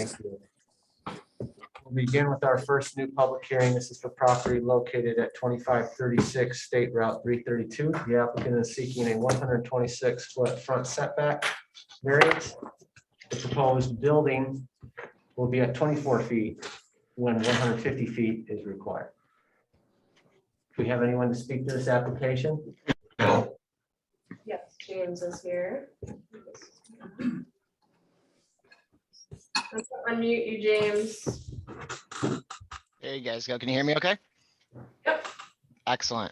Thank you. We'll begin with our first new public hearing. This is for property located at 2536 State Route 332. The applicant is seeking a 126-foot front setback variance. The proposed building will be at 24 feet when 150 feet is required. Do we have anyone to speak to this application? Yes, James is here. Unmute you, James. Hey guys, can you hear me okay? Yep. Excellent.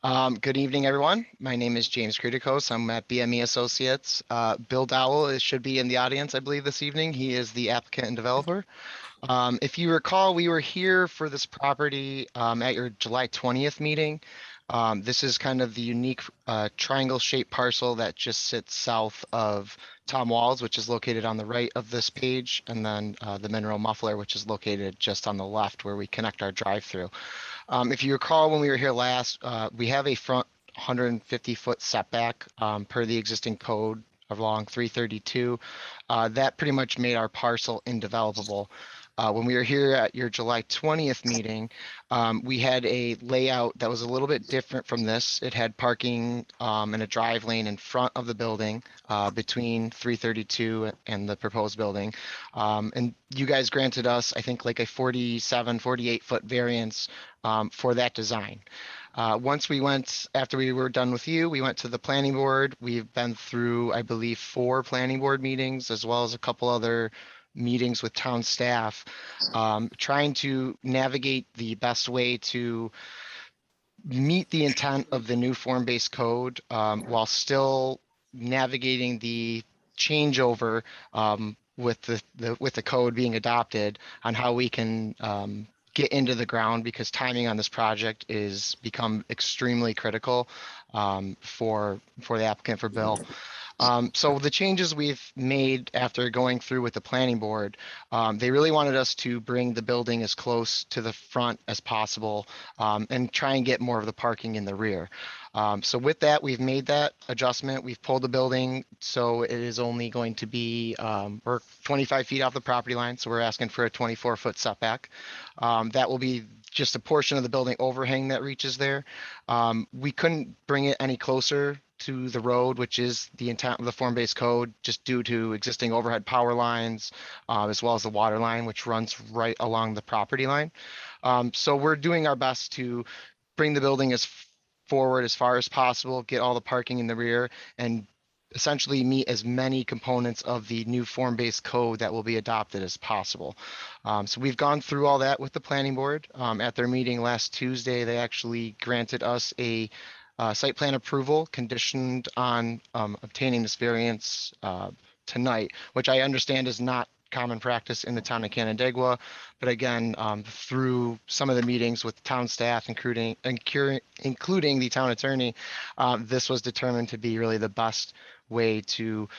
Good evening, everyone. My name is James Kritikos. I'm at BME Associates. Bill Dowell should be in the audience, I believe, this evening. He is the applicant and developer. If you recall, we were here for this property at your July 20th meeting. This is kind of the unique triangle-shaped parcel that just sits south of Tom Walls, which is located on the right of this page, and then the Mineral Muffler, which is located just on the left where we connect our drive-through. If you recall, when we were here last, we have a front 150-foot setback per the existing code along 332. That pretty much made our parcel indevelopable. When we were here at your July 20th meeting, we had a layout that was a little bit different from this. It had parking and a drive lane in front of the building between 332 and the proposed building. And you guys granted us, I think, like a 48-foot variance for that design. Once we went, after we were done with you, we went to the planning board. We've been through, I believe, 4 planning board meetings, as well as a couple other meetings with town staff, trying to navigate the best way to meet the intent of the new form-based code while still navigating the changeover with the code being adopted on how we can get into the ground, because timing on this project is become extremely critical for the applicant, for Bill. So the changes we've made after going through with the planning board, they really wanted us to bring the building as close to the front as possible and try and get more of the parking in the rear. So with that, we've made that adjustment. We've pulled the building, so it is only going to be, we're 25 feet off the property line, so we're asking for a 24-foot setback. That will be just a portion of the building overhang that reaches there. We couldn't bring it any closer to the road, which is the intent of the form-based code, just due to existing overhead power lines, as well as the water line, which runs right along the property line. So we're doing our best to bring the building as forward as far as possible, get all the parking in the rear, and essentially meet as many components of the new form-based code that will be adopted as possible. So we've gone through all that with the planning board. At their meeting last Tuesday, they actually granted us a site plan approval conditioned on obtaining this variance tonight, which I understand is not common practice in the town of Canandaigua. But again, through some of the meetings with town staff, including the town attorney, this was determined to be really the best way to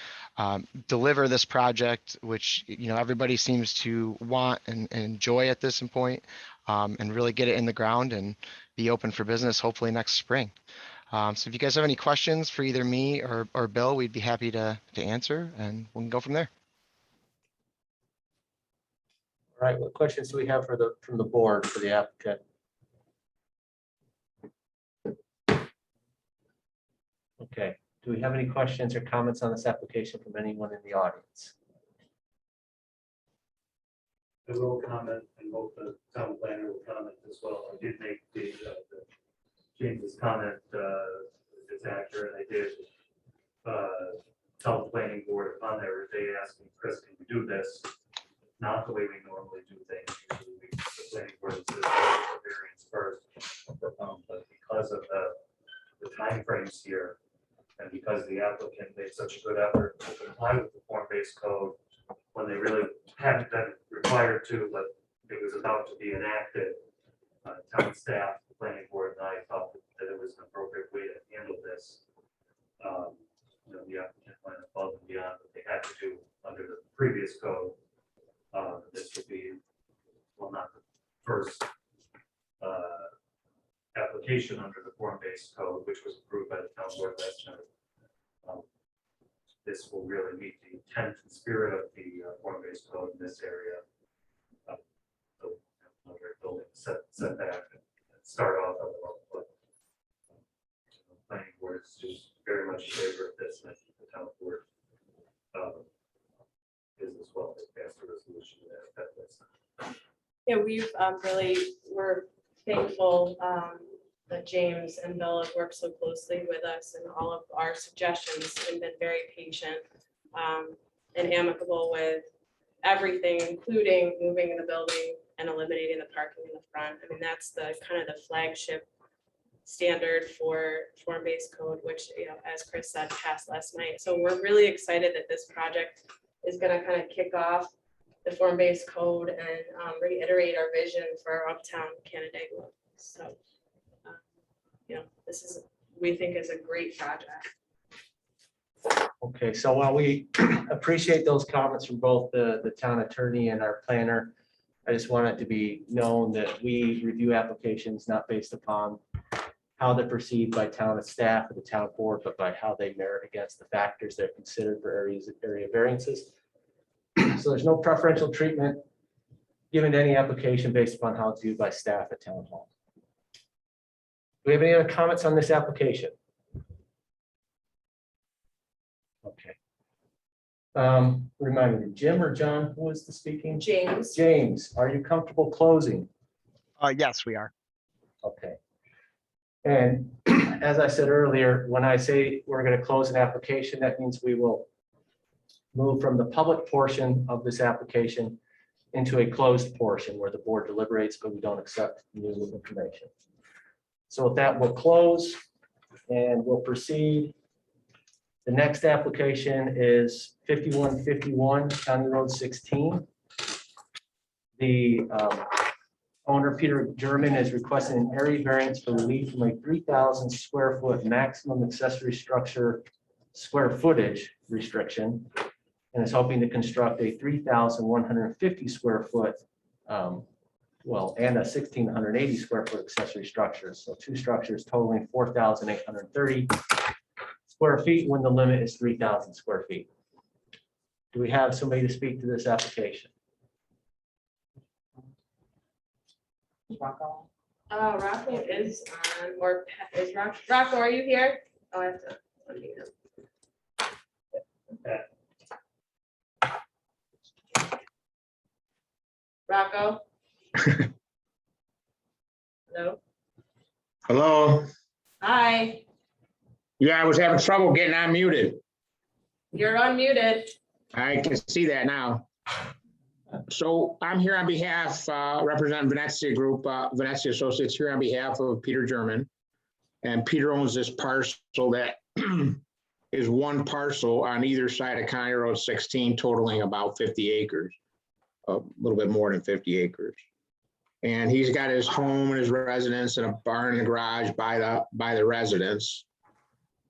deliver this project, which everybody seems to want and enjoy at this point, and really get it in the ground and be open for business hopefully next spring. So if you guys have any questions for either me or Bill, we'd be happy to answer, and we can go from there. All right, what questions do we have from the board for the applicant? Okay, do we have any questions or comments on this application from anyone in the audience? I will comment, and both the town planner will comment as well. I did make the James's comment, it's accurate. I did tell the planning board on there, they asked me, Chris, can we do this? Not the way we normally do things. Usually the planning board says the variance first, but because of the time frames here, and because the applicant made such a good effort to comply with the form-based code when they really hadn't been required to, but it was about to be enacted, town staff, the planning board, and I felt that it was an appropriate way to handle this. The applicant went above and beyond what they had to do under the previous code. This would be, well, not the first application under the form-based code, which was approved by the town board last night. this will really meet the intent and spirit of the form-based code in this area. So, another building setback and start off on the wrong foot. Planning board is very much in favor of this, and I think the town board is as well. They passed a resolution that that's. Yeah, we've we're thankful that James and Bill have worked so closely with us and all of our suggestions and been very patient and amicable with everything, including moving the building and eliminating the parking in the front. I mean, that's the kind of the flagship standard for form-based code, which, you know, as Chris said, passed last night. So we're really excited that this project is going to kind of kick off the form-based code and reiterate our vision for our uptown Canandaigua. So, you know, this is, we think is a great project. Okay, so while we appreciate those comments from both the town attorney and our planner, I just want it to be known that we review applications not based upon how they're perceived by town staff or the town board, but by how they merit against the factors that are considered for area variances. So there's no preferential treatment given to any application based upon how it's viewed by staff at town hall. Do we have any other comments on this application? Okay. Remind me, Jim or John, who was the speaking? James, James, are you comfortable closing? Yes, we are. Okay. And as I said earlier, when I say we're going to close an application, that means we will move from the public portion of this application into a closed portion where the board deliberates, but we don't accept new information. So with that, we'll close and we'll proceed. The next application is 5151 County Road 16. The owner, Peter German, is requesting an area variance for relief from a 3,000 square foot maximum accessory structure square footage restriction, and is hoping to construct a 3,150 square foot, and a 1,680 square foot accessory structure. So two structures totaling 4,830 square feet when the limit is 3,000 square feet. Do we have somebody to speak to this application? Rocco is on, or is Rocco, are you here? Oh, I have to unmute him. Rocco? Hello? Hello. Hi, Yeah, I was having trouble getting unmuted. you're unmuted. I can see that now. So I'm here on behalf, representing Venezia Group, Venezia Associates, here on behalf of Peter German. And Peter owns this parcel that is one parcel on either side of County Road 16, totaling about 50 acres, a little bit more than 50 acres. And he's got his home and his residence and a barn and a garage by the residence.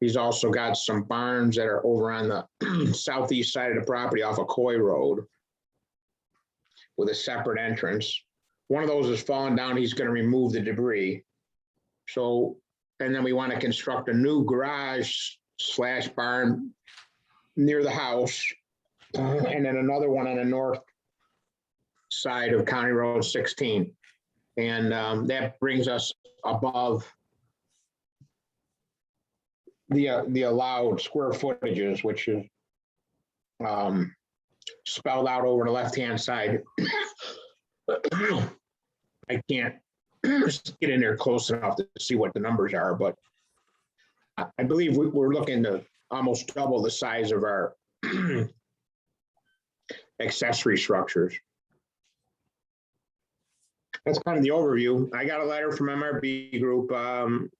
He's also got some barns that are over on the southeast side of the property off of Coy Road with a separate entrance. One of those is falling down. He's going to remove the debris. So, and then we want to construct a new garage / barn near the house. And then another one on the north side of County Road 16. And that brings us above the allowed square footages, which is spelled out over the left-hand side. I can't get in there close enough to see what the numbers are, but I believe we're looking to almost double the size of our accessory structures. That's kind of the overview. I got a letter from MRB Group.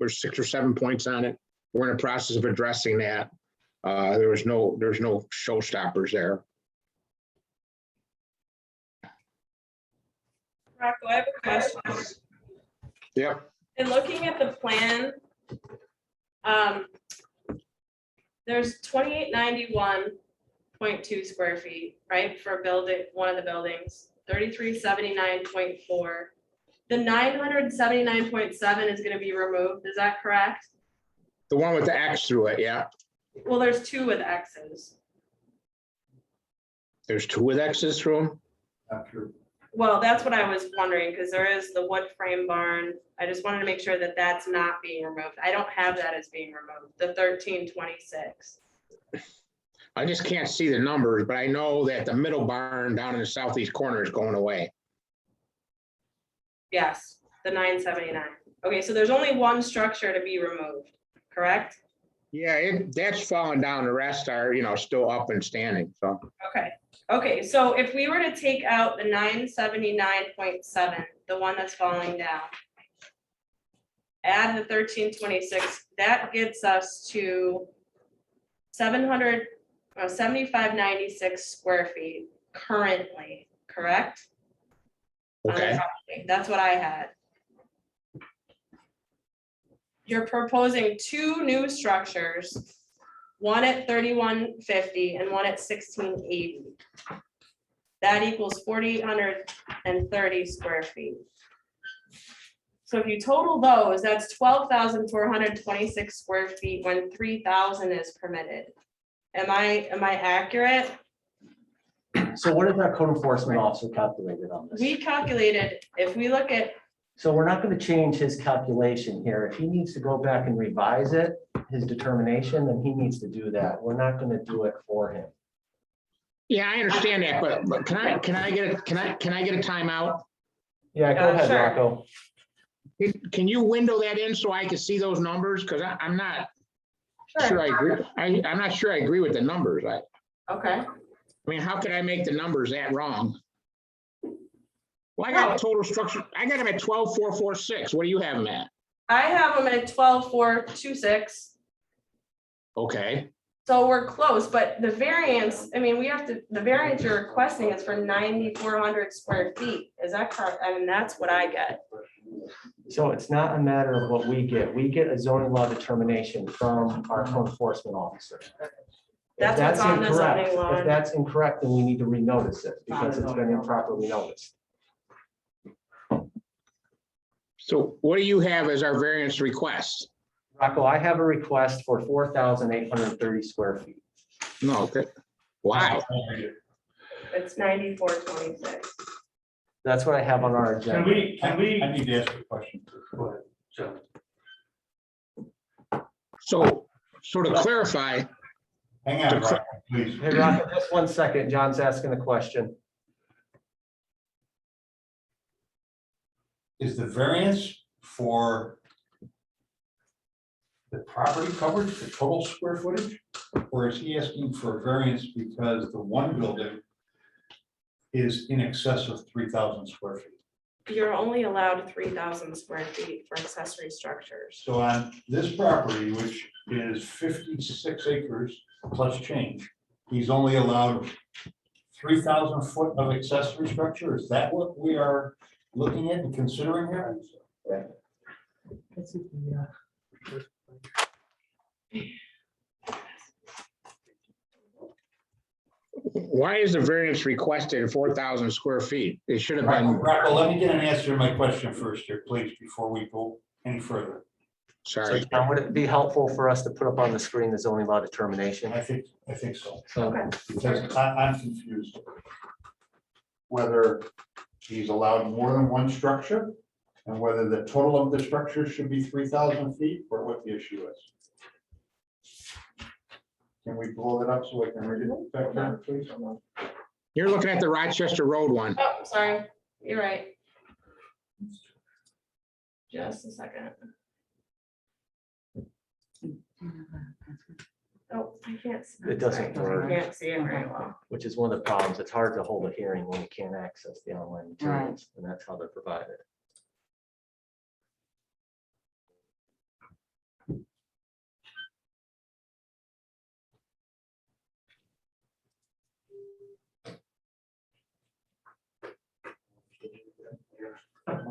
There's 6 or 7 points on it. We're in the process of addressing that. There's no showstoppers there. Rocco, I have a question. Yep. In looking at the plan, there's 2891.2 square feet, right, for building, one of the buildings, 3379.4. The 979.7 is gonna be removed, is that correct? The one with the X through it, yeah. Well, there's two with X's. There's two with access through them? After, Well, that's what I was wondering, because there is the wood frame barn. I just wanted to make sure that that's not being removed. I don't have that as being removed, the 1326. I just can't see the numbers, but I know that the middle barn down in the southeast corner is going away. Yes, the 979. Okay, so there's only one structure to be removed, correct? Yeah, that's falling down. The rest are, still up and standing, so. Okay, so if we were to take out the 979.7, the one that's falling down, add the 1326, that gets us to 7596 square feet currently, correct? On the Okay, property. That's what I had. You're proposing two new structures, one at 3150 and one at 1680. That equals 4,830 square feet. So if you total those, that's 12,426 square feet when 3,000 is permitted. Am I accurate? So what did that code enforcement officer calculated on this? We calculated, if we look at, So we're not going to change his calculation here. If he needs to go back and revise it, his determination, then he needs to do that. We're not going to do it for him. yeah, I understand that, but can I get a timeout? Yeah, go ahead, Sure. Rocco. Can you window that in so I can see those numbers? Because I'm not sure I agree. I'm not sure I agree with the numbers. I okay, mean, how could I make the numbers that wrong? Well, I got a total structure. I got them at 12,446. What do you have them at? I have them at 12,426. Okay, So we're close, but the variance, I mean, the variance you're requesting is for 9,400 square feet. Is that correct? I mean, that's what I get. So it's not a matter of what we get. We get a zoning law determination from our code enforcement officer. If That's what's on the incorrect- zoning law. If that's incorrect, then we need to renotice it because it's been improperly noticed. so what do you have as our variance request? Rocco, I have a request for 4,830 square feet. No, okay. Wow. It's 9,426. That's what I have on our can agenda. I need to ask a question. Go ahead. So, So to clarify, hang on, Rocco, please. Hey, Rocco, just 1 second. John's asking a question. Is the variance for the property coverage, the total square footage? Or is he asking for a variance because the one building is in excess of 3,000 square feet? You're only allowed 3,000 square feet for accessory structures. So on this property, which is 56 acres plus change, he's only allowed 3,000 foot of accessory structure? Is that what we are looking at and considering here? why is the variance requested 4,000 square feet? It should have been, Rocco, let me get an answer to my question first here, please, before we go any further. So sorry. John, would it be helpful for us to put up on the screen the zoning law determination? I think so. So Okay. Because I'm confused. Whether he's allowed more than one structure and whether the total of the structure should be 3,000 feet or what the issue is. Can we blow that up so I can read it back there, please? You're looking at the Rochester Road one. Oh, sorry, you're right. Just a second. Oh, I can't. It doesn't sorry, work. I can't see it very well. which is one of the problems. It's hard to hold a hearing when you can't access the online materials, and that's how they're provided.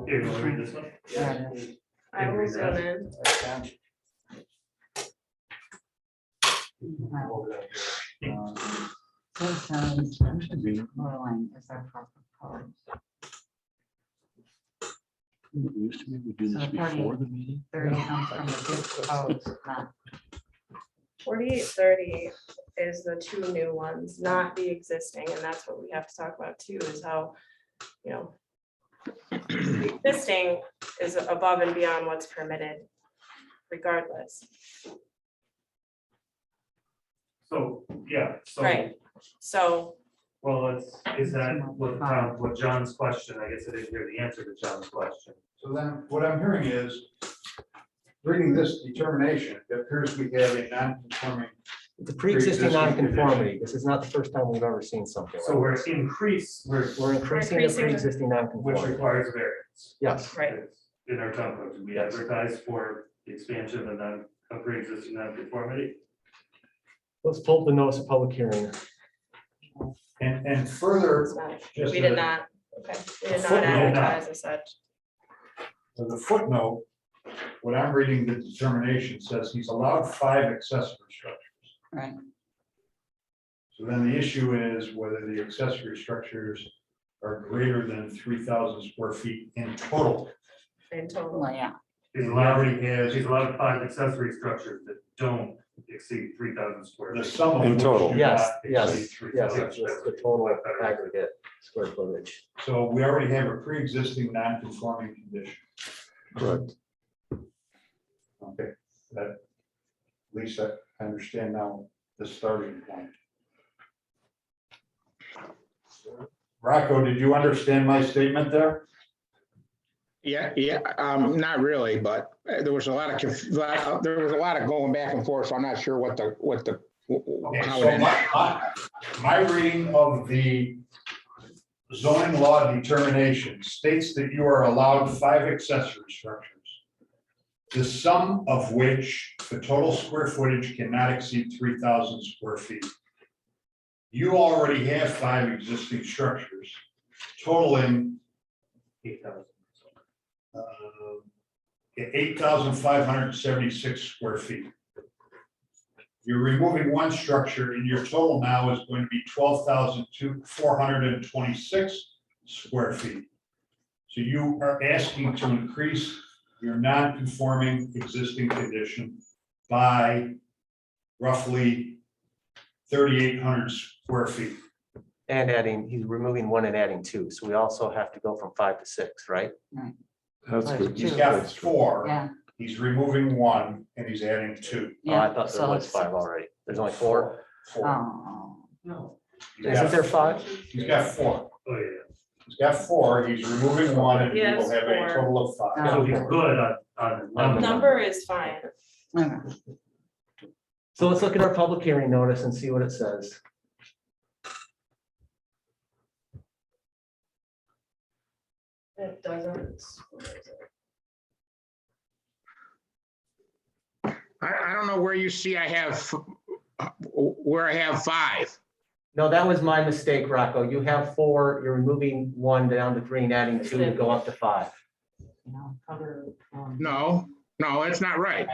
Here, you wanna read this one? I will zoom in. Citizens ruling is our proposed. Used to be, we do this So before the meeting. 30 comes from the proposed, not 4830 is the two new ones, not the existing, and that's what we have to talk about too, is how, you know, the existing is above and beyond what's permitted regardless. So, yeah, so, Right. So, well, is that what John's question, I guess I didn't hear the answer to John's question. So then what I'm hearing is, reading this determination, it appears we have a non-conforming. It's a pre-existing Pre-existing non-conformity. This is not the first time we've ever seen something. So like we're this. we're increasing We're increasing the increasing the- pre-existing which non-conformity. requires variance. Yes, right, In our town code, do we advertise for the expansion of of pre-existing non-conformity? let's pull the notice of public hearing. And further, it's not, just we did a- not, okay, we did not Footnote. advertise as such. the footnote, what I'm reading, the determination says he's allowed 5 accessory structures. Right. So then the issue is whether the accessory structures are greater than 3,000 square feet in total. In total. Well, yeah, He's He allowed, already has he's allowed 5 accessory structures that don't exceed 3,000 square the feet. sum of. In which total. do Yes, not yes, exceed yes, 3,000 it's square the feet. total aggregate square footage. So we already have a pre-existing non-conforming condition. Correct. Okay, that, at least I understand now the starting point. Rocco, did you understand my statement there? Yeah, not really, but there was a lot of, there was a lot of going back and forth, so I'm not sure what the, Okay, how so it ended. my reading of the zoning law determination states that you are allowed 5 accessory structures, the sum of which the total square footage cannot exceed 3,000 square feet. You already have 5 existing structures totaling 8,000. 8,576 square feet. You're removing one structure and your total now is going to be 12,426 square feet. So you are asking to increase your non-conforming existing condition by roughly 3,800 square feet. And adding, he's removing one and adding 2. So we also have to go from 5 to 6, right? That's good. He's got 4, yeah, he's removing 1, and he's adding 2. Oh, I yeah. thought there So was it's- 5 already. There's only 4. 4. Oh, He's Isn't got- there 5? He's got 4. Oh, yeah. He's got 4, he's removing 1, and he He will has have a 4. total of 5. Oh. So he's good on the number. Number is fine. okay. So let's look at our public hearing notice and see what it says. It doesn't. I don't know where you see where I have 5. No, that was my mistake, Rocco. You have 4, you're removing 1 down to 3 and adding 2 to go up to 5. No, that's not right.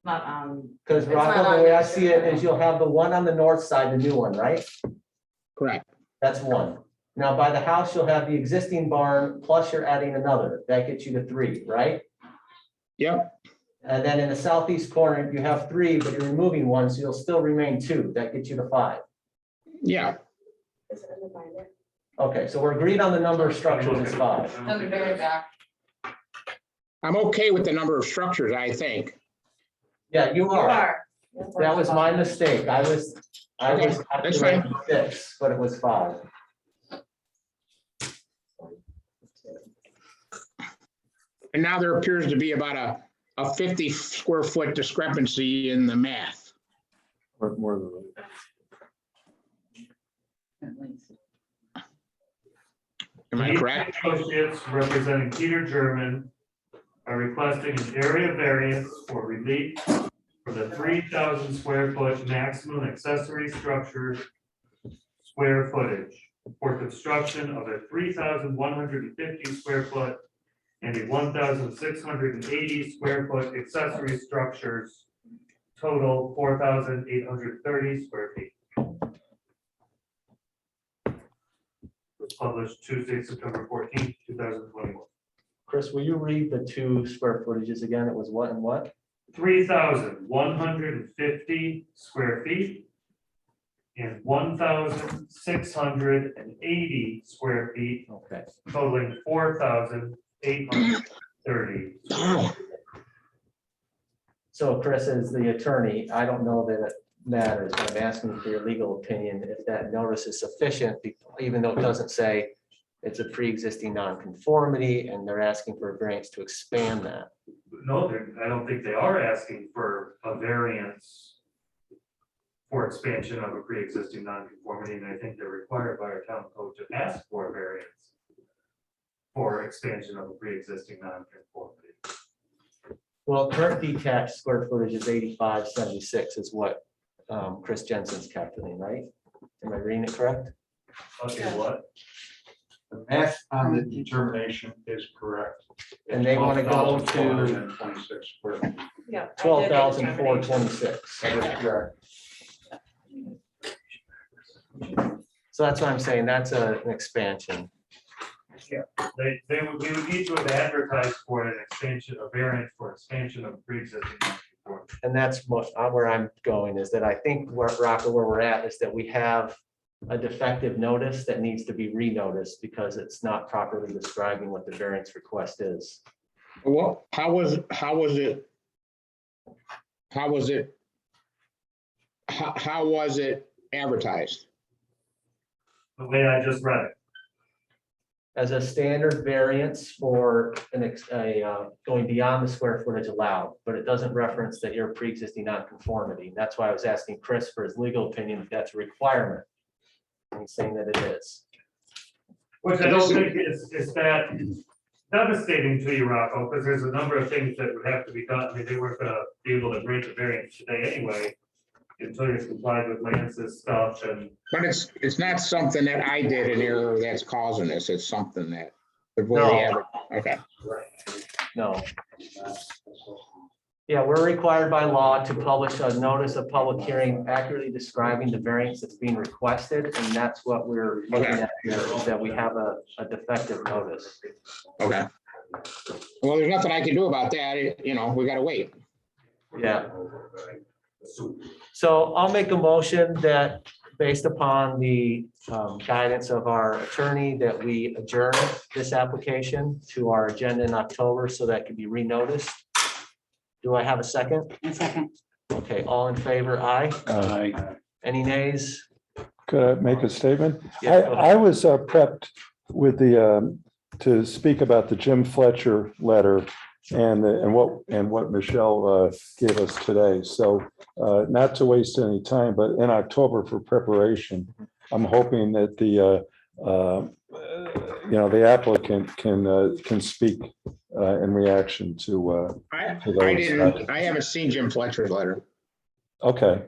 Not, Because It's not Rocco, on the way I your- see it is you'll have the one on the north side, the new one, right? Correct. That's 1. Now by the house, you'll have the existing barn, plus you're adding another. That gets you to 3, right? Yep, And then in the southeast corner, you have 3, but you're removing 1, so you'll still remain 2. That gets you to 5. yeah. Is it in the binder? Okay, so we're agreed on the number of structures is 5. On the very back. I'm okay with the number of structures, I think. Yeah, you You are. are. That was my mistake. I was Okay, that's fine. calculating 6, but it was 5. And now there appears to be about a 50 square foot discrepancy in the math. More than that. at least. Am I correct? Associates representing Peter German are requesting an area variance for relief for the 3,000 square foot maximum accessory structure square footage for construction of a 3,150 square foot and a 1,680 square foot accessory structures, total 4,830 square feet. Was published Tuesday, September 14th, 2021. Chris, will you read the 2 square footages again? It was what and what? 3,150 square feet in 1,680 square feet, Okay, totaling 4,830. so Chris, as the attorney, I don't know that it matters, but I'm asking for your legal opinion, if that notice is sufficient, even though it doesn't say it's a pre-existing nonconformity, and they're asking for a variance to expand that. No, I don't think they are asking for a variance for expansion of a pre-existing nonconformity, and I think they're required by our town code to ask for a variance for expansion of a pre-existing nonconformity. Well, current detached square footage is 8576 is what Chris Jensen's calculating, right? Am I reading it correct? Okay, what? The math on the determination is correct. And they want to go to 12,426 square feet. Yeah. I did the 12,426. That is correct. So that's what I'm saying, that's an expansion. We would need to have advertised for an expansion, a variance for expansion of pre-existing nonconformity. And that's where I'm going, is that I think where Rocco, where we're at is that we have a defective notice that needs to be re-noticed because it's not properly describing what the variance request is. Well, how was it advertised? The way I just read it. As a standard variance for going beyond the square footage allowed, but it doesn't reference that you're pre-existing nonconformity. That's why I was asking Chris for his legal opinion, if that's a requirement. And he's saying that it is. Which I don't think is that devastating to you, Rocco, because there's a number of things that would have to be done. I mean, they weren't gonna be able to grant the variance today anyway, until you're complied with Lance's stuff and. But it's not something that I did in error that's causing this. It's something that. Okay. No. Yeah, we're required by law to publish a notice of public hearing accurately describing the variance that's being requested, and that's what we're looking at here, is that we have a defective notice. Okay. Well, there's nothing I can do about that. We gotta wait. Yeah. So I'll make a motion that, based upon the guidance of our attorney, that we adjourn this application to our agenda in October so that can be renoticed. Do I have a second? A second. Okay, all in favor, aye. Any nays? Could I make a statement? Yeah, go ahead. I was prepped with to speak about the Jim Fletcher letter and what Michelle gave us today. So not to waste any time, but in October for preparation, I'm hoping that the applicant can speak in reaction to. I those. haven't seen Jim Fletcher's letter. Okay,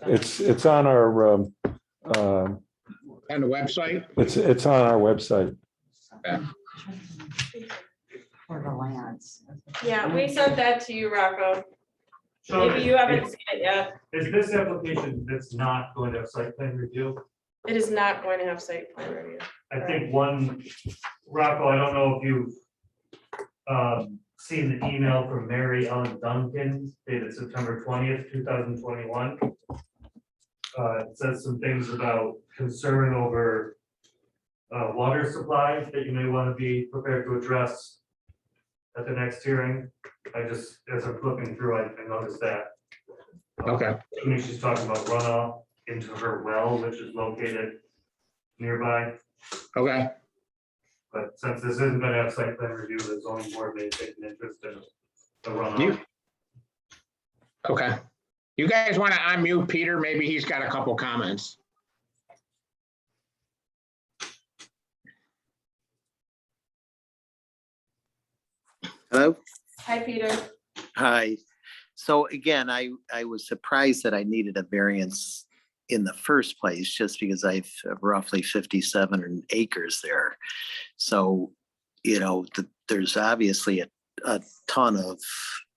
it's on our On the website? it's on our website. For the lands. Yeah, we sent that to you, Rocco. So Maybe you haven't seen it yet. is this application that's not going to have site plan review? It is not going to have site plan review. I think one, Rocco, I don't know if you've seen the email from Mary Ellen Duncan dated September 20th, 2021. It says some things about concern over water supply that you may want to be prepared to address at the next hearing. I just, as I'm flipping through, I noticed that. Okay. To me, she's talking about runoff into her well, which is located nearby. Okay. But since this isn't gonna have site plan review, the zoning board may take an interest in the runoff. Okay. You guys want to unmute Peter? Maybe he's got a couple comments. Hello? Hi, Peter. Hi. So again, I was surprised that I needed a variance in the first place, just because I've roughly 57 acres there. So, there's obviously a ton of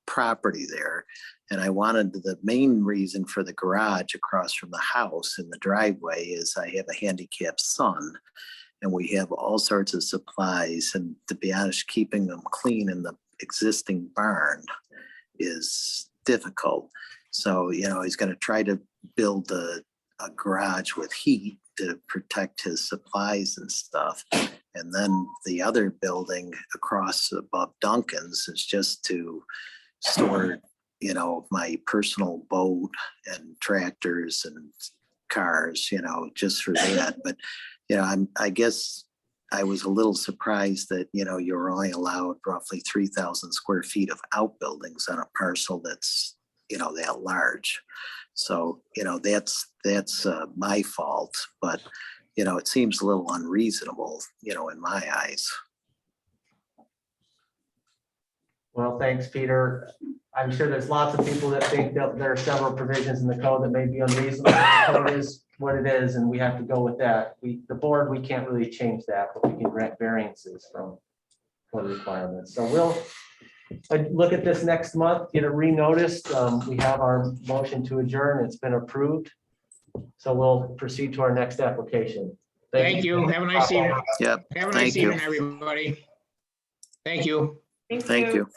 property there. And I wanted, the main reason for the garage across from the house in the driveway is I have a handicapped son. And we have all sorts of supplies, and to be honest, keeping them clean in the existing barn is difficult. So, he's gonna try to build a a garage with heat to protect his supplies and stuff. And then the other building across above Duncan's is just to store, you know, my personal boat and tractors and cars, you know, just for that. But, you know, I guess I was a little surprised that, you know, you're only allowed roughly 3,000 square feet of outbuildings on a parcel that's, you know, that large. So, you know, that's my fault, but, you know, it seems a little unreasonable, you know, in my eyes. Well, thanks, Peter. I'm sure there's lots of people that think that there are several provisions in the code that may be unreasonable. The code is what it is, and we have to go with that. The board, we can't really change that, but we can grant variances from code requirements. So we'll look at this next month, get it re-noticed. We have our motion to adjourn. It's been approved. So we'll proceed to our next application. Thank you. Have a nice evening. Yep, Have a thank nice you. evening, everybody. Thank you. Thank you.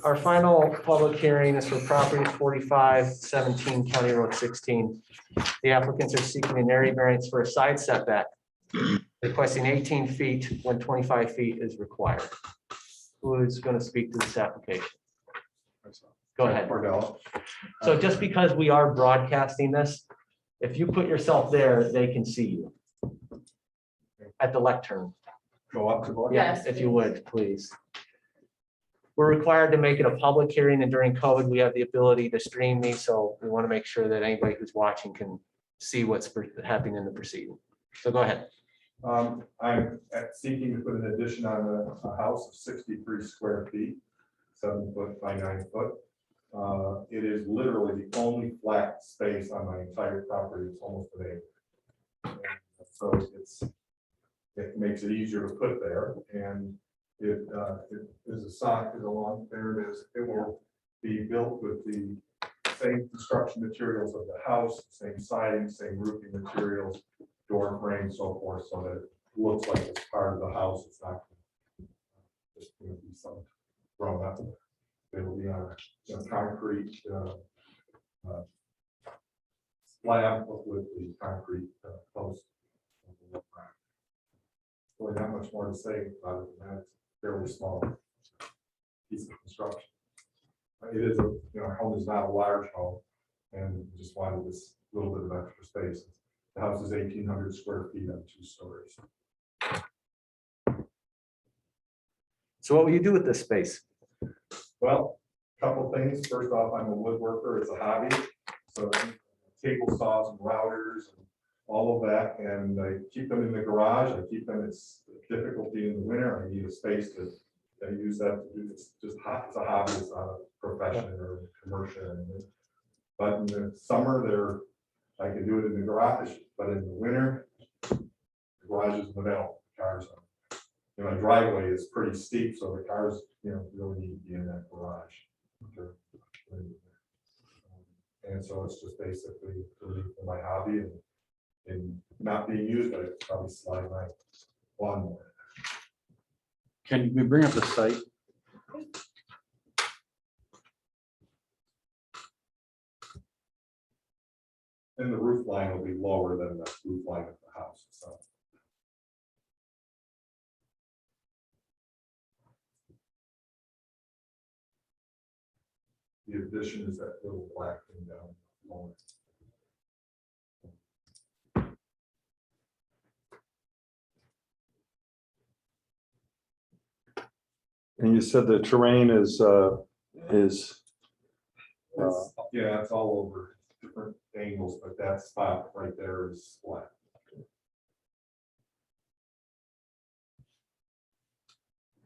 Our final public hearing is for property 4517 County Road 16. The applicants are seeking an area variance for a side setback, requesting 18 feet when 25 feet is required. Who is going to speak to this application? Go ahead. So just because we are broadcasting this, if you put yourself there, they can see you at the lectern. Go up to board. Yes, if you would, please. We're required to make it a public hearing, and during COVID, we have the ability to stream these, so we want to make sure that anybody who's watching can see what's happening in the proceeding. So go ahead. I'm seeking to put an addition on a house of 63 square feet, 7 foot by 9 foot. It is literally the only flat space on my entire property. It's almost an acre. And so it makes it easier to put there, and it is a sock is along there. It is. It will be built with the same construction materials of the house, same siding, same roofing materials, door frame, so forth, so that it looks like it's part of the house. It's not just going to be some thrown up. It will be on a concrete slab with the concrete post. Really not much more to say about it than that. It's a fairly small piece of construction. It is our home is not a large home, and we just wanted this little bit of extra space. The house is 1,800 square feet on 2 stories. So what will you do with this space? Well, a couple things. First off, I'm a woodworker. It's a hobby. So table saws and routers and all of that. And I keep them in the garage. I keep them, it's difficulty in the winter. I need a space to use that to do this. It's a hobby. It's not a profession or commercial. But in the summer, I can do it in the garage, but in the winter, the garage is in the middle. Cars, my driveway is pretty steep, so the cars, really need to be in that garage. And so it's just basically for my hobby and not being used, but it's probably slide my lawnmower. Can we bring up the site? And the roof line will be lower than the roof line of the house, so. The addition is that little black thing down lower. And you said the terrain is Yeah, it's all over different angles, but that spot right there is flat.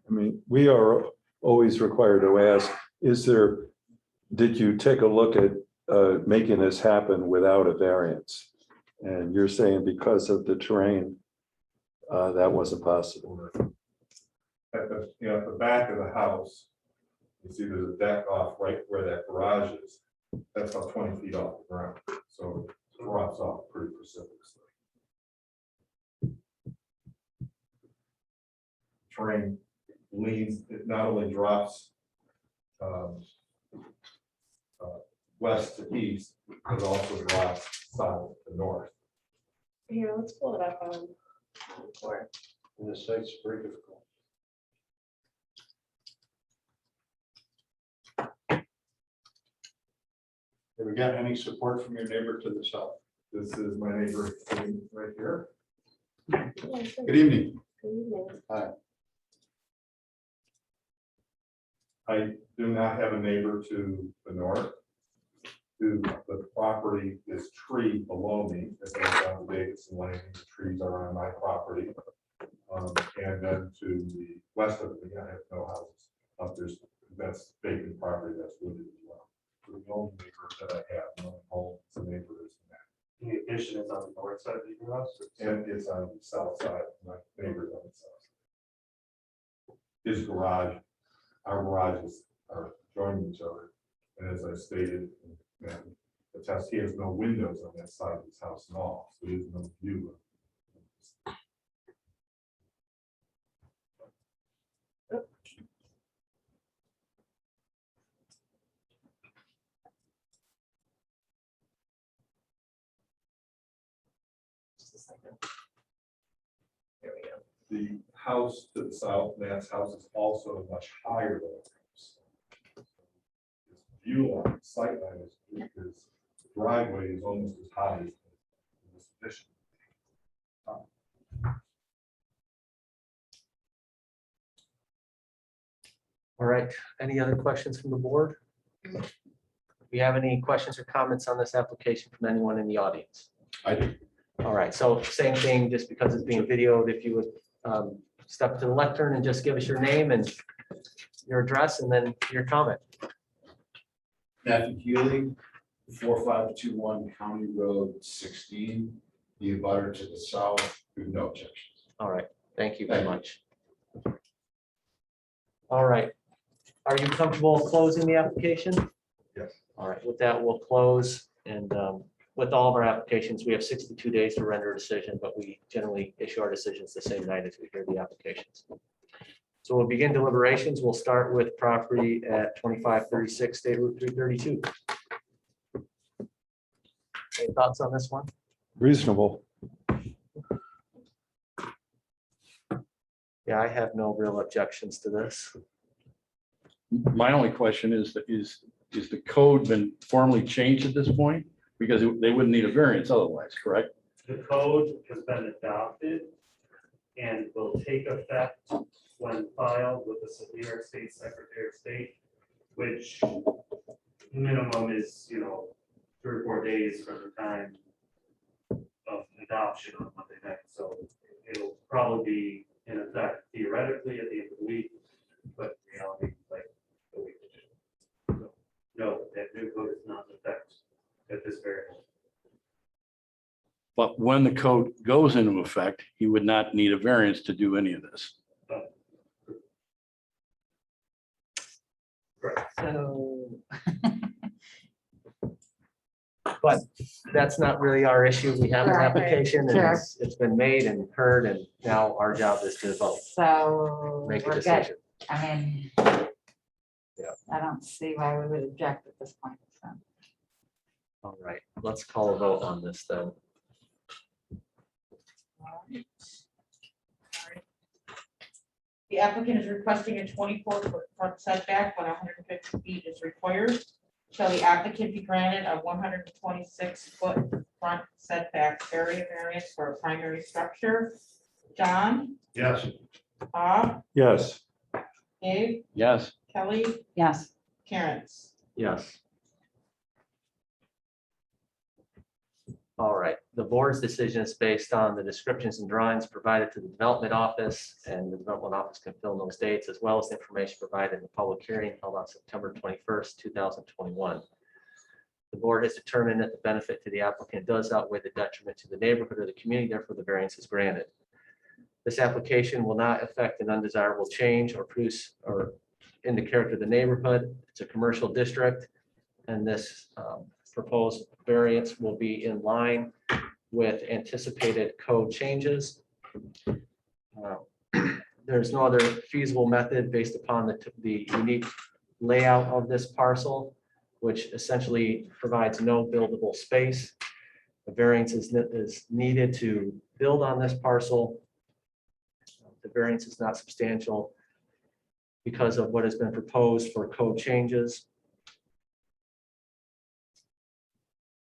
I mean, we are always required to ask, did you take a look at making this happen without a variance? And you're saying because of the terrain, that wasn't possible. At the back of the house, you see there's a deck off right where that garage is. That's about 20 feet off the ground, so it drops off pretty precipitously. Terrain leans, it not only drops west to east, but also drops south to north. Here, let's pull it up on. Or And the site's very difficult. Have we got any support from your neighbor to the south? This is my neighbor sitting right here. Good evening. Good evening. I do not have a neighbor to the north. To the property, this tree below me, that goes down to Davidson Lane, the trees are on my property. And then to the west of me, I have no houses. There's, that's vacant property, that's wooded as well. So the only neighbor that I have, no home, the neighbor is that. The addition is on the north side of your house. And it's on the south side, my neighbor's on the south side. His garage, our garages are joining each other. And as I stated, and the test, he has no windows on that side of his house at all, so he has no view. Just a second. There we go. The house to the south, Matt's house is also much higher than his house. His view on the sight line is, his driveway is almost as high as this addition. All right, any other questions from the board? Do you have any questions or comments on this application from anyone in the audience? I do. All right, so same thing, just because it's being videoed, if you would step to the lectern and just give us your name and your address and then your comment. Matthew Healy, 4521 County Road 16, the abutter to the south, with no objections. All right, thank you very much. All right, are you comfortable closing the application? Yes. All right, with that, we'll close, and with all of our applications, we have 62 days to render a decision, but we generally issue our decisions the same night as we hear the applications. So we'll begin deliberations. We'll start with property at 2536 State Route 332. Any thoughts on this one? Reasonable. Yeah, I have no real objections to this. My only question is the code been formally changed at this point? Because they wouldn't need a variance otherwise, correct? The code has been adopted and will take effect when filed with the New York State Secretary of State, which minimum is, 3 or 4 days from the time of adoption on Monday night. So it'll probably be in effect theoretically at the end of the week, but in reality, like a week or two. So, no, that new code is not in effect at this very moment. But when the code goes into effect, he would not need a variance to do any of this. So. But that's not really our issue. We have an Right. application and Sure. it's been made and heard, and now our job is to vote, So make a we're good. decision. I mean. Yeah. I don't see why we would object at this point. So. All right, let's call a vote on this then. The applicant is requesting a 24-foot front setback when 150 feet is required. Shall the applicant be granted a 126-foot front setback area variance for a primary structure? John, Yes. Bob, Yes. Dave, Yes, Kelly, Yes, Terrence. Yes. All right, the board's decision is based on the descriptions and drawings provided to the development office, and the development office can fill in those dates, as well as the information provided in the public hearing held on September 21st, 2021. The board has determined that the benefit to the applicant does outweigh the detriment to the neighborhood or the community, therefore the variance is granted. This application will not affect an undesirable change or produce or in the character of the neighborhood. It's a commercial district, and this proposed variance will be in line with anticipated code changes. There's no other feasible method based upon the unique layout of this parcel, which essentially provides no buildable space. A variance is needed to build on this parcel. The variance is not substantial because of what has been proposed for code changes.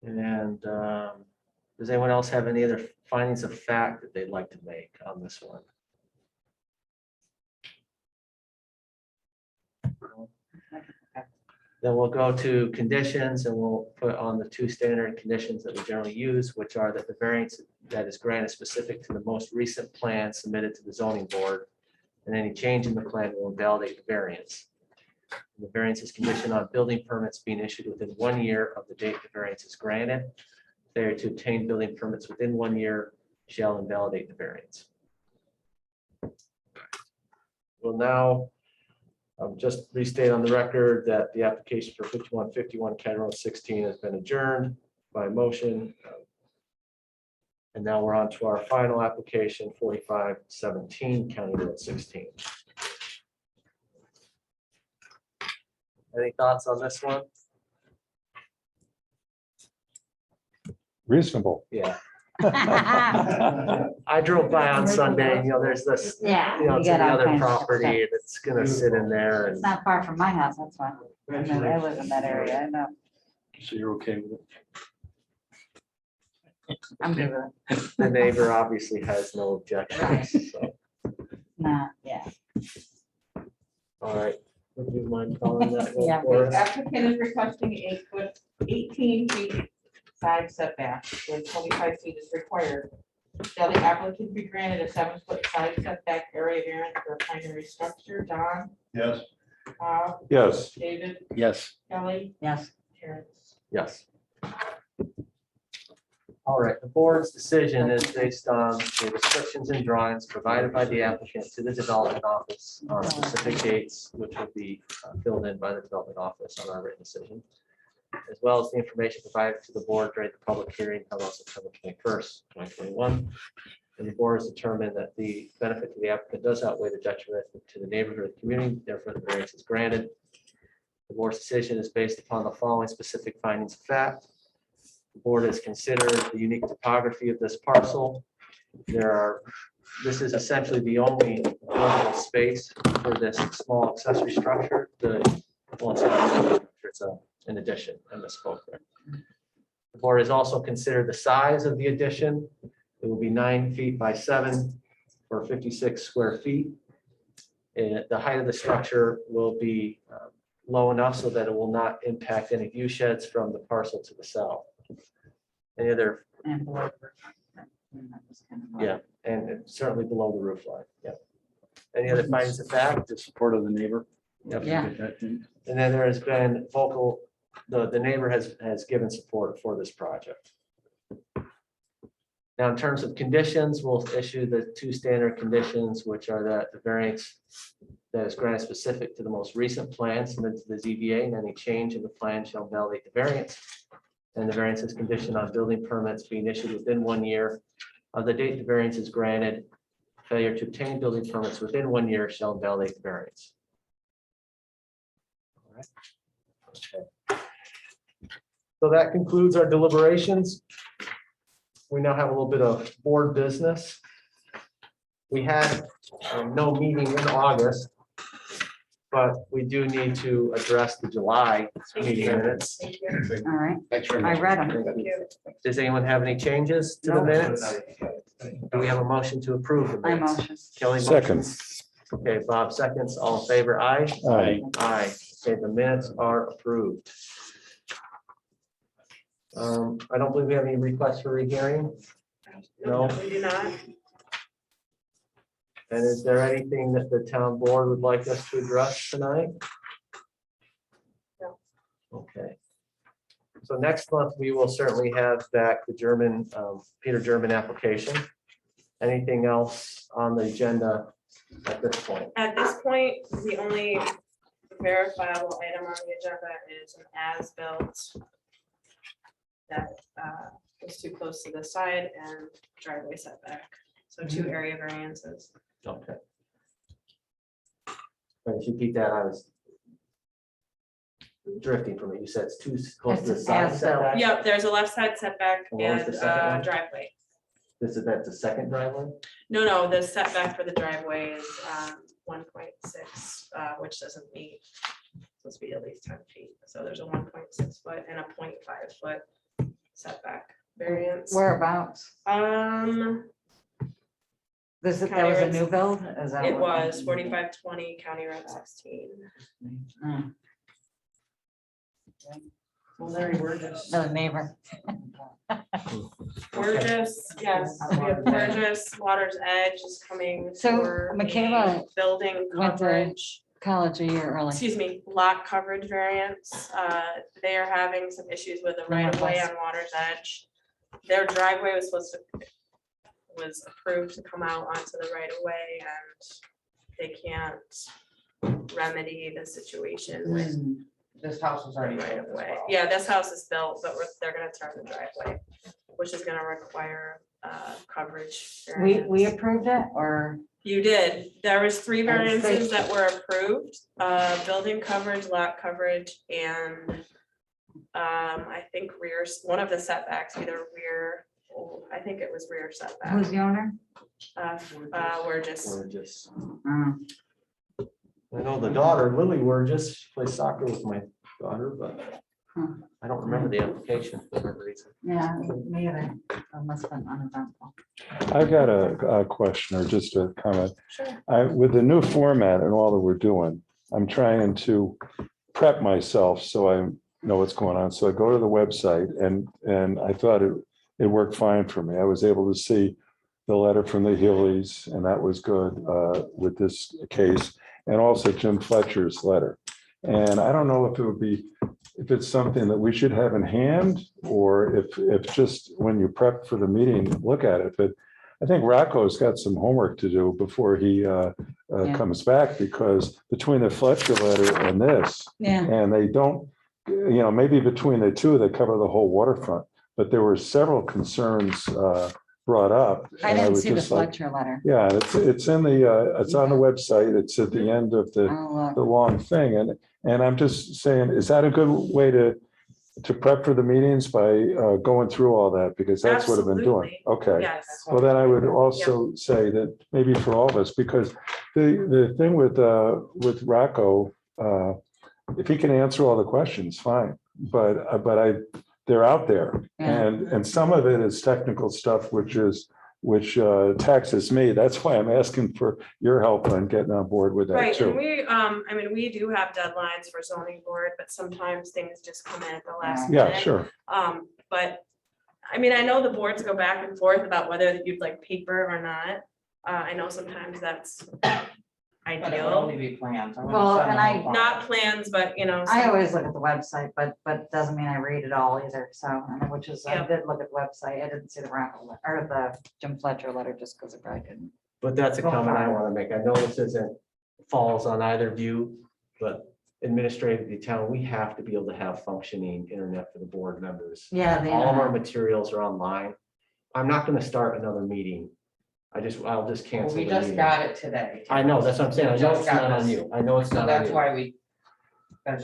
And does anyone else have any other findings of fact that they'd like to make on this one? Then we'll go to conditions and we'll put on the two standard conditions that we generally use, which are that the variance that is granted specific to the most recent plan submitted to the zoning board. And any change in the plan will invalidate the variance. The variance is conditioned on building permits being issued within 1 year of the date the variance is granted. Failure to obtain building permits within 1 year shall invalidate the variance. We'll now just restate on the record that the application for 5151 County Road 16 has been adjourned by motion. And now we're on to our final application, 4517 County Road 16. Any thoughts on this one? Reasonable. Yeah. I drove by on Sunday, there's this, Yeah. it's we in got the all other kinds of property and it's gonna sit in there It's and not far from my house, that's why. I mean, I live in that area, I know. So you're okay with it? I'm good with it. the neighbor obviously has no objections, so, Nah, yeah. all right. Would you mind calling that one Yeah. for The us? applicant is requesting 18 feet side setback, where 25 feet is required. Shall the applicant be granted a 7-foot side setback area variance for a primary structure? Don, Yes. Bob, Yes. David, Yes. Kelly, Yes. Terrence. Yes. All right, the board's decision is based on the descriptions and drawings provided by the applicant to the development office on specific dates, which will be filled in by the development office on our written decision, as well as the information provided to the board during the public hearing held on September 21st, 2021. And the board has determined that the benefit to the applicant does outweigh the detriment to the neighborhood community, therefore the variance is granted. The board's decision is based upon the following specific findings of fact. The board has considered the unique topography of this parcel. This is essentially the only buildable space for this small accessory structure. It's an addition, I misspoke there. The board has also considered the size of the addition. It will be 9 feet by 7 or 56 square feet. And the height of the structure will be low enough so that it will not impact any view sheds from the parcel to the south. Any other, And below the roof. That was kind of- yeah, and it's certainly below the roof line, yeah. Any other findings of fact? The support of the neighbor. Yep. Yeah. And then there has been vocal, the neighbor has given support for this project. Now, in terms of conditions, we'll issue the 2 standard conditions, which are that the variance that is granted specific to the most recent plan submitted to the ZBA, and any change in the plan shall invalidate the variance. And the variance is conditioned on building permits being issued within 1 year of the date the variance is granted. Failure to obtain building permits within 1 year shall invalidate the variance. All right. Okay. So that concludes our deliberations. We now have a little bit of board business. We had no meeting in August, but we do need to address the July meeting minutes. Thank you. All right, Thanks very I much. read them. Thank you. Does anyone have any changes to the No. minutes? Do we have a motion to approve the I minutes? motion. Kelly Second. motions. Okay, Bob seconds. All in favor, aye? Aye. Aye. Okay, the minutes are approved. I don't believe we have any requests for rehearing. No. We do not. And is there anything that the town board would like us to address tonight? No. Okay. So next month, we will certainly have back the German, Peter German application. Anything else on the agenda at this point? At this point, the only verifiable item on the agenda is an as-built that was too close to the side and driveway setback. So 2 area variances. Okay. But if you repeat that, I was. drifting from it. You said it's too close to the It's side as-built. setback? Yep, there's a left side setback And what was and the second one? driveway. That's the second driveway? No, the setback for the driveway is 1.6, which doesn't meet, supposed to be at least 10 feet. So there's a 1.6 foot and a 0.5 foot setback variance. Whereabouts? That was County a roads. new build? Is that It what- was 4520 County Road 16. Mm. Well, Larry, we're just. No, neighbor. Burgess, yes, we have Burgess, Water's Edge is coming. So, for Michaela a building went to- coverage, College a year early. excuse me, lot coverage variance. They are having some issues with the right of way on Water's Edge. Their driveway was approved to come out onto the right of way, and they can't remedy the situation with This house is already right right of of way. way. Yeah, this house is built, but they're gonna turn the driveway, which is gonna require coverage. We variance. approved it or? You did. There was 3 I think- variances that were approved, building coverage, lot coverage, and I think one of the setbacks, either rear, I think it was rear Who's setback. the owner? We're just, Wurgis. Mm. I know the daughter, Lily Wurgis, plays soccer with my daughter, but Hmm. I don't remember the application for whatever reason. Yeah, me either. It must have been uneventful. I've got a question or just a comment. sure. With the new format and all that we're doing, I'm trying to prep myself so I know what's going on. So I go to the website and I thought it worked fine for me. I was able to see the letter from the Healy's and that was good with this case. And also Jim Fletcher's letter. And I don't know if it would be, if it's something that we should have in hand or if just when you prep for the meeting, look at it. But I think Rocco's got some homework to do before he comes back because between the Fletcher letter and this, Yeah. and they don't, maybe between the two, they cover the whole waterfront. But there were several concerns brought up. I and didn't was see the just like, Fletcher letter. yeah, it's in it's on the website. It's at the end of the I'll look. long thing. And I'm just saying, is that a good way to prep for the meetings by going through all that? Because that's what I've been doing. Absolutely. Okay. Yes. Well, then I would also say that maybe for all of us, because the thing with Rocco, if he can answer all the questions, fine. But they're out there. Yeah. And some of it is technical stuff, which taxes me. That's why I'm asking for your help on getting on board with that Right, and too. we do have deadlines for zoning board, but sometimes things just come in at the last Yeah, minute. sure. But, I mean, I know the boards go back and forth about whether you'd like paper or not. I know sometimes that's But it would ideal, only be plans. wouldn't Well, send and the I- whole file. not plans, but I always look at the website, but doesn't mean I read it all either. So, which is, I Yeah. did look at the website. I didn't see the Rocco or the Jim Fletcher letter just because I probably didn't. But that's a Go comment I for it. want to make. I know this isn't, falls on either view, but administratively, town, we have to be able to have functioning internet for the board members. Yeah. the All of our internet. materials are online. I'm not going to start another meeting. I'll just Well, cancel the we just meeting. got it today. I know, that's what I'm saying. I We know just it's got not on this. you. I know it's So not on that's you. why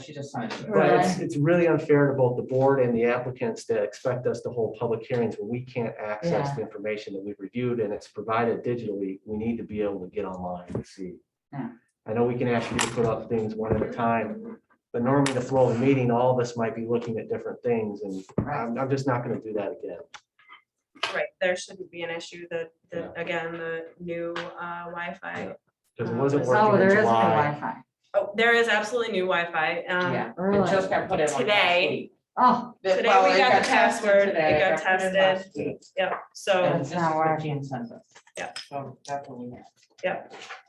she just signed it. But it's really unfair to both the board and the applicants to expect us to hold public hearings when we can't access Yeah. the information that we've reviewed and it's provided digitally. We need to be able to get online and see. Yeah. I know we can ask you to put up things one at a time, but normally to flow of the meeting, all of us might be looking at different things and I'm just not gonna do that again. right, there shouldn't be an issue that, Yeah. again, the new Wi-Fi. Because it wasn't Oh, working there in is no July. Wi-Fi. Oh, there is absolutely new Wi-Fi. Yeah, Really? it just got put in. like last Today. week. Oh, Today Well, we it got the tested password, today, it got put in tested. last week, Yep, so, And It's this is not what working. Gene sent us. Yeah. So that's what we have.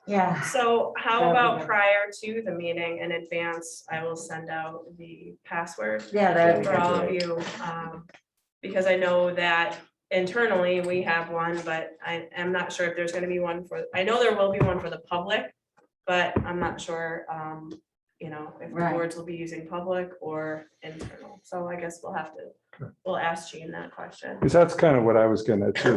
yeah. so how That'd be about good. prior to the meeting in advance, I will send out the password Yeah, that'd be for all good. of you. Because I know that internally we have one, but I am not sure if there's gonna be one for, I know there will be one for the public, but I'm not sure, if the Right. boards will be using public or internal. So I guess we'll ask Jean that question. Because that's kind of what I was getting at too,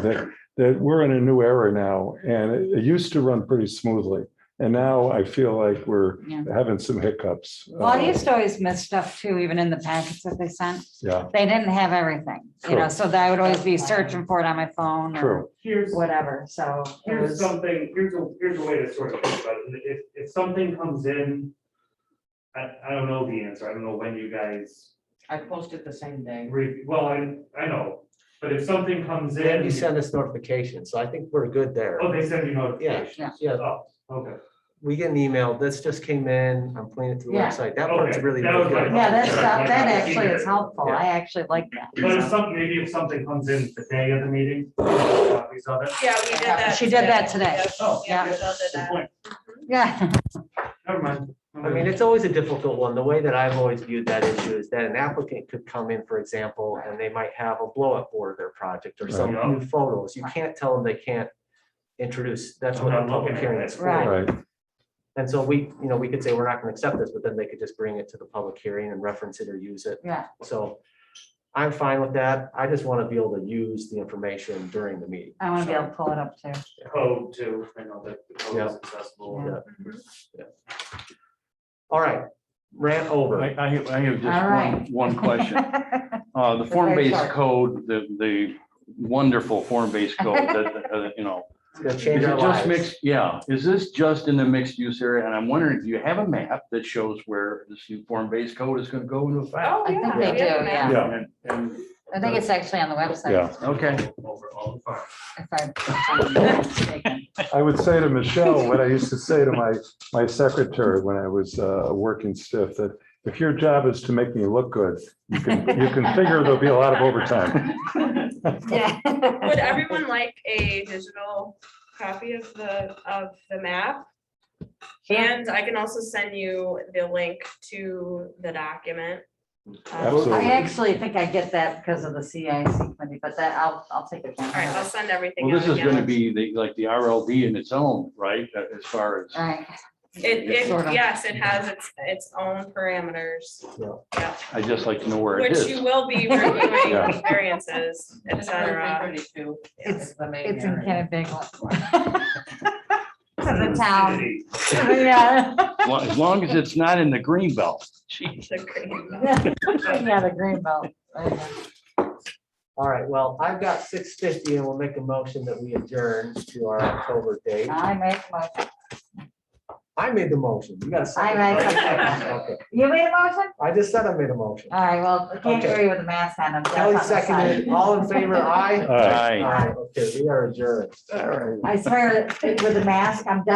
that we're in a new era now and it used to run pretty smoothly. And now I feel like we're Yeah. having some hiccups. Well, I used to always miss stuff too, even in the packets that they sent. Yeah, They didn't have everything, you know, True. so that I would always be searching for it on my phone or true. Here's, whatever, so. it here's was- something, here's a way to sort of think about it. If something comes in, I don't know the answer. I don't know when you guys I posted the same day. well, I know, but if something comes Then in. you send us notifications, so I think we're good there. Oh, they send you notifications? Yeah. Oh, okay. We get an email, this just came in, I'm putting it to the Yeah. website, that part's Okay, really, that really was my good. Yeah, that Sure. stuff, that Like, actually is helpful. Yeah. I actually like that. But if so. maybe if something comes in the day of the meeting, copies of it. Yeah, we did that. She did that today. Oh, Yeah, yeah. Michelle did Good that. point. Yeah, Never mind. I mean, it's always a difficult one. The way that I've always viewed that issue is that an applicant could come in, for example, and they might have a blow up board of their project or some Right. new photos. You can't tell them they can't introduce, that's what I'm a not public looking at hearing it. is for. Right. Right, And so we, we could say, we're not gonna accept this, but then they could just bring it to the public hearing and reference it or use it. yeah. So I'm fine with that. I just want to be able to use the information during the meeting. I want to be able to pull it up too. Code too, I know that the code is accessible. Yeah. All right, rant over. I have just All right. one question. The very form-based short. code, the wonderful form-based code that, It's gonna is change it our just lives. mixed? Yeah, is this just in the mixed use area? And I'm wondering, do you have a map that shows where this new form-based code is gonna go into effect? Oh, I think yeah. they we do, have a map. yeah. And, I think it's actually on the website. yeah. okay. Over all the farms. If I'm not mistaken. I would say to Michelle, what I used to say to my secretary when I was working stiff, that if your job is to make me look good, you can figure there'll be a lot of overtime. Yeah. Would everyone like a digital copy of the map? And I can also send you the link to the document. Absolutely. I actually think I get that because of the CIC committee, but that I'll take it. All right, I'll send everything. Well, this out is gonna again. be like the RLD in its own, right? As far as. All right. It, Sort of. yes, it has its own parameters. Yeah, I'd just like to know where it which is. you will be reviewing Yeah. variances, et cetera. It's in Kennebago. To the town. City. Yeah. As long as it's not in the green belt. Jeez. The green. Yeah, the green belt. All right, well, I've got 6:50 and we'll make a motion that we adjourn to our October date. I make my, I made the motion. You got a I second? made right? the second. Okay, You made a motion? I just said I made a motion. All right, well, I can't Okay. hear you with the mask on. I'm deaf Kelly on the side. seconded. All in favor, aye? Aye. Aye. Aye, okay, we are adjourned. I swear, with the mask, I'm deaf